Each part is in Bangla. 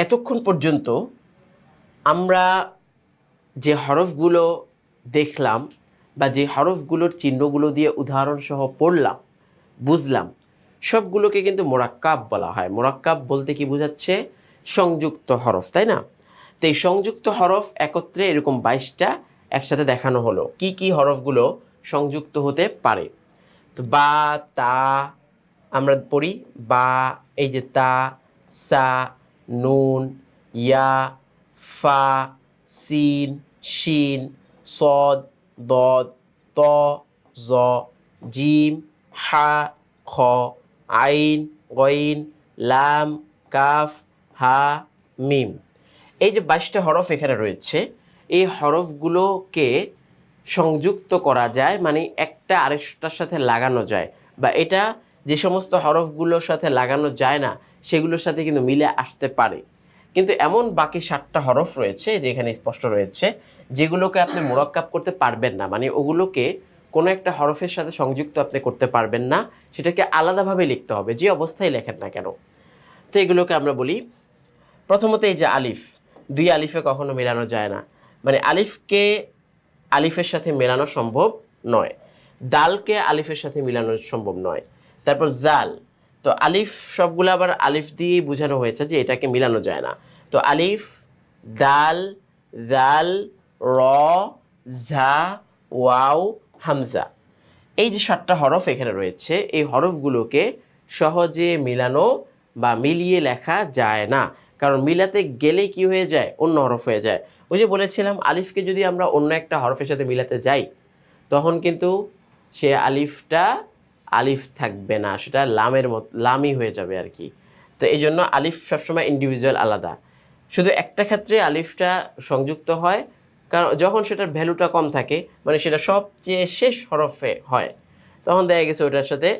এতক্ষণ পর্যন্ত আমরা যে হরফগুলো দেখলাম বা যে হরফগুলোর চিহ্নগুলো দিয়ে উদাহরণসহ পড়লাম, বুঝলাম, সবগুলোকে কিন্তু মোরাক্কাব বলা হয়। মোরাক্কাব বলতে কি বোঝাচ্ছে? সংযুক্ত হরফ, তাই না? তো এই সংযুক্ত হরফ একত্রে এরকম 22টা একসাথে দেখানো হলো। কি কি হরফগুলো সংযুক্ত হতে পারে? তো বা, তা আমরা পড়ি। বা, এই যে তা, সা, নুন, ইয়া, ফা, সিন, শিন, সদ, দদ, ত, জ, জিম, হা, খ, আইন, গইন, লাম, কাফ, হা, মিম। এই যে 22টা হরফ এখানে রয়েছে, এই হরফগুলোকে সংযুক্ত করা যায়, মানে একটা আরেকটার সাথে লাগানো যায়, বা এটা যে সমস্ত হরফগুলোর সাথে লাগানো যায় না সেগুলোর সাথে কিন্তু মিলে আসতে পারে। কিন্তু এমন বাকি 7টা হরফ রয়েছে যেখানে স্পষ্ট রয়েছে যেগুলোকে আপনি মোরাক্কাব করতে পারবেন না, মানে ওগুলোকে কোনো একটা হরফের সাথে সংযুক্ত আপনি করতে পারবেন না, সেটাকে আলাদাভাবে লিখতে হবে যে অবস্থায় লেখেন না কেন। তো এগুলোকে আমরা বলি, প্রথমত এই যে আলিফ, 2 আলিফে কখনো মেলানো যায় না, মানে আলিফকে আলিফের সাথে মেলানো সম্ভব নয়। দালকে আলিফের সাথে মেলানো সম্ভব নয়। তারপর জাল, তো আলিফ সবগুলো আবার আলিফ দিয়েই বোঝানো হয়েছে যে এটাকে মেলানো যায় না। তো আলিফ, দাল, জাল, র, ঝা, ওয়াও, হামজা, এই যে 7টা হরফ এখানে রয়েছে, এই হরফগুলোকে সহজে মিলানো বা মিলিয়ে লেখা যায় না। কারণ মিলাতে গেলেই কি হয়ে যায়? অন্য হরফ হয়ে যায়। ওই যে বলেছিলাম, আলিফকে যদি আমরা অন্য একটা হরফের সাথে মিলাতে যাই তখন কিন্তু সে আলিফটা আলিফ থাকবে না, সেটা লামের মতো লামই হয়ে যাবে আর কি। তো এই জন্য আলিফ সবসময় ইন্ডিভিজুয়াল আলাদা। শুধু একটা ক্ষেত্রে আলিফটা সংযুক্ত হয়, কারণ যখন সেটার ভ্যালুটা কম থাকে, মানে সেটা সবচেয়ে শেষ হরফে হয়, তখন দেখা গেছে ওটার সাথে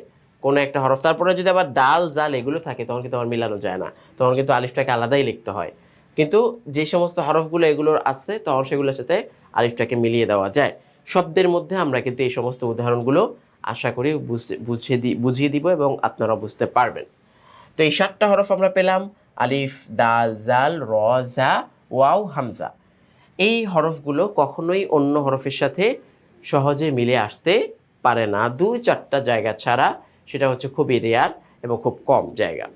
কোনো একটা হরফ, তারপরে যদি আবার দাল জাল এগুলো থাকে তখন কিন্তু আবার মিলানো যায় না, তখন কিন্তু আলিফটাকে আলাদাই লিখতে হয়। কিন্তু যে সমস্ত হরফগুলো এগুলোর আছে তখন সেগুলোর সাথে আলিফটাকে মিলিয়ে দেওয়া যায়। শব্দের মধ্যে আমরা কিন্তু এই সমস্ত উদাহরণগুলো আশা করি বুঝিয়ে দিব এবং আপনারা বুঝতে পারবেন। তো এই 7টা হরফ আমরা পেলাম, আলিফ, দাল, জাল, র, জা, ওয়াও, হামজা। এই হরফগুলো কখনোই অন্য হরফের সাথে সহজে মিলে আসতে পারে না, 2-4টা জায়গা ছাড়া। সেটা হচ্ছে খুবই রেয়ার এবং খুব কম জায়গা।